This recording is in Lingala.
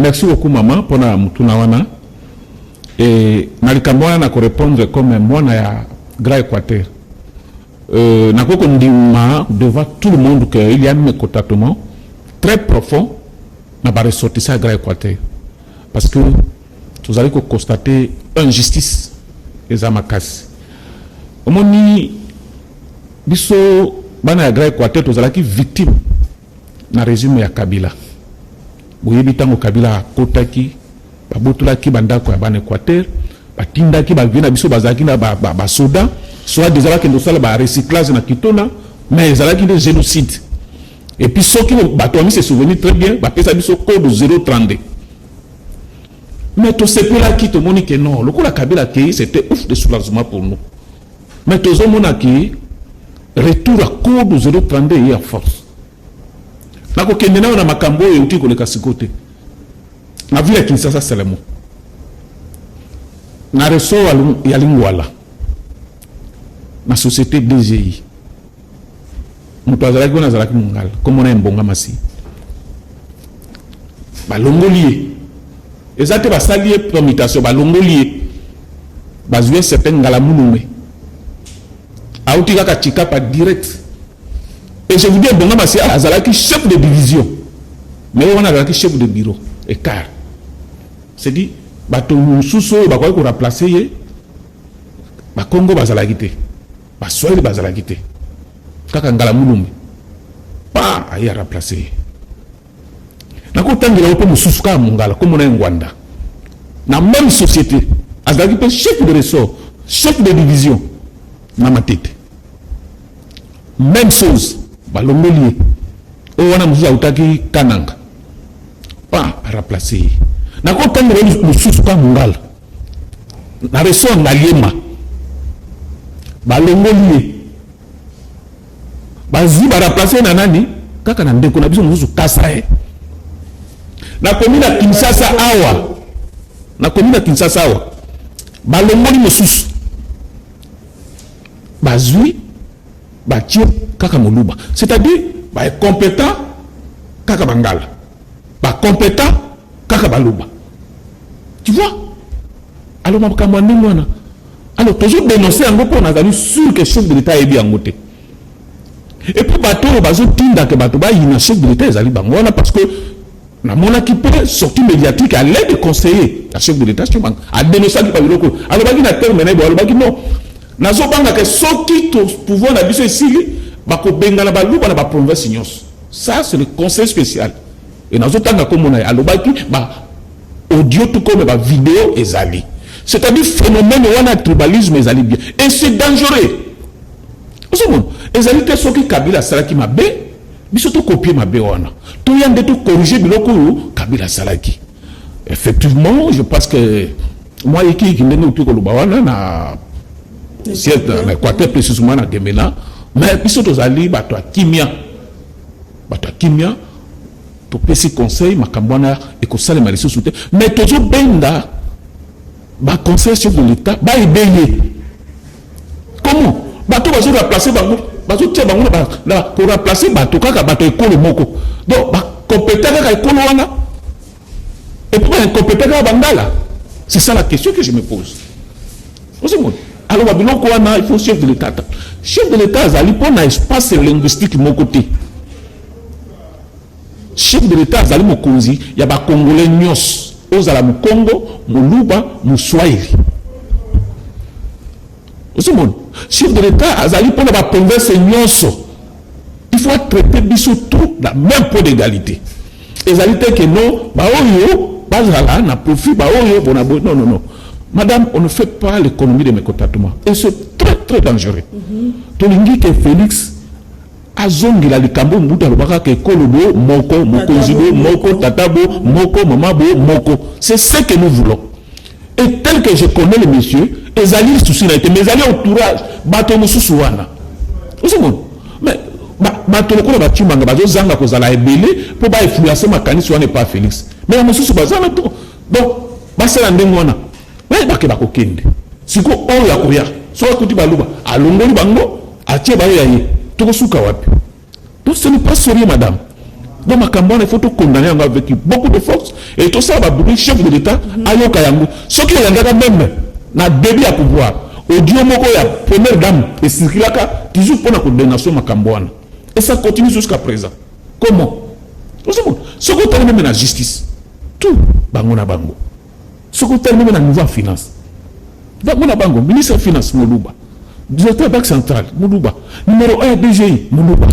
Merci beaucoup maman pour na mutuna wana. Et nalikambo na ko répondre comme moi na Grand Équateur. Na ko ndima devant tout le monde qu'il y a un mécontentement très profond na ba ressortir à Grand Équateur. Parce que vous allez constater injustice les amakasi. Omoni biso bana ya Grand Équateur vous allez victime na régime ya Kabila. Boyebi tango Kabila kotaki babotolaki bandako ya bana Équateur batindaki bavina biso bazaki na ba soda soit des alaki ndosala ba recyclage na kitona mais ezalaki de génocide. Et puis ceux qui batomi se souvenir très bien ba pesa biso code 032. Mais tout ce là qui te montre que non, le coup la Kabila qui c'était ouf de soulagement pour nous. Mais tout ce monde qui retour à code 032 et en force. Na ko kende na makambo e uti ko le kasikote. Na vile Kinshasa Salemo. Na reso ya lingwala. Na société DGI. Mutu azalaki na azalaki mungala. Comme on a mbonga masi. Ba longolier. Ezate ba salier promitation ba longolier. Ba jouer certain ngala munume. Auti kaka chika pa direct. Et je vous dis, bon, c'est Azalaki chef de division. Mais on a Azalaki chef de bureau. Et car, c'est dit, bateau sous-so, bah quoi qu'on a placé, bah Congo Bazalagité, bah Swahili Bazalagité, Kakangala Mouloum, pas à y remplacer. N'a qu'au temps de l'Europe, nous souffrons à Mongala, comme on est en Rwanda. Dans la même société, Azalaki chef de ressort, chef de division, dans ma tête. Même chose. Balongolier on a moussa utaki kananga pas à remplacer na ko tanga le sous ka mungal na reso ngaliema balongolier bazi ba remplacer na nani kaka na ndeko na biso moussa kasa na komina Kinshasa awa balongoli mosusu bazui Batio kaka moluba, c'est-à-dire bah compétent kaka bangala, bah compétent kaka baluba. Tu vois? Alors ma kamane mwana. Alors toujours dénoncer en gros on a vu sûr que chef de l'État est bien monté. Et puis bateau bazo tinda que bateau ba yina chef de l'État ezali bangona parce que na mona qui peut sortir médiatique à l'aide de conseiller la chef de l'État sur banque a dénoncer qui pas biloko. Alors ba na terme bo alors ba non. Nazo banga que soki to pouvoir na biso ici bako benga na baluba na ba province nyos. Ça c'est le conseil spécial. Et nazo tanga comme on a alobaki ba audio tout comme ba vidéo ezali. C'est-à-dire phénomène wana tribalisme ezali bien et c'est dangereux. Osomon ezali te soki Kabila salaki mabe biso to copier mabe wana. To yande to corriger biloko Kabila salaki. Effectivement, je pense que moi qui ndenge to ko lubawana na c'est dans l'Équateur précisément à Gemena, mais puis surtout ali bato kimia pour petit conseil makambwana et que ça les malices soute mais toujours benda ba conseil chef de l'État ba ébélé comment bato bazo remplacer bango bazo tie bango na pour remplacer bato kaka bato ekolo moko donc ba compétent kaka ekolo wana et puis incompétent kaka bangala c'est ça la question que je me pose aussi moi. Alors, il faut chef de l'État. Chef de l'État, il faut un espace linguistique de mon côté. Chef de l'État, il y a des Congolais nyos. Aux ala mu Congo, mu Luba, mu Swahili. Aussi, chef de l'État, il faut la province nyos. Il faut traiter biso tout la même point d'égalité. Égalité que non, bah oh yo, na profit, bah oh yo, non. Madame, on ne fait pas l'économie de mécontentement. Et c'est très, très dangereux. Tolingi que Félix a zongi la likambo mbuta lobaka ke kolobo moko, mokonzibo, moko, tatabo, moko, mamabo, moko. C'est ce que nous voulons. Et tel que je connais le monsieur, ezali souci na été, mais ezali entourage, bato mususu wana. Vous savez, mais bato lokola batimanga bazo zanga kozala ebele pour ba influencer makanisi wana pas Félix. Mais mususu bazana to. Donc, basela ndengwana. Ouais, bako kende. Siko o ya koya. So kuti baluba, alongoli bango, atie ba yaye. Toko suka wapi. Donc ce n'est pas sérieux madame. Donc Makambouana, il faut tout condamner avec beaucoup de force. Et tout ça va brûler chef de l'État à Yokayango. Ce qui est même na début à pouvoir. Audio moko ya première dame et circulaka toujours pour la condamnation Makambouana. Et ça continue jusqu'à présent. Comment? Ce qu'on termine même la justice. Tout bango na bango. Ce qu'on termine même la nouvelle finance. Bango na bango, ministre des Finances Moluba. Directeur Banque Centrale Moluba. Numéro 1 DGI Moluba.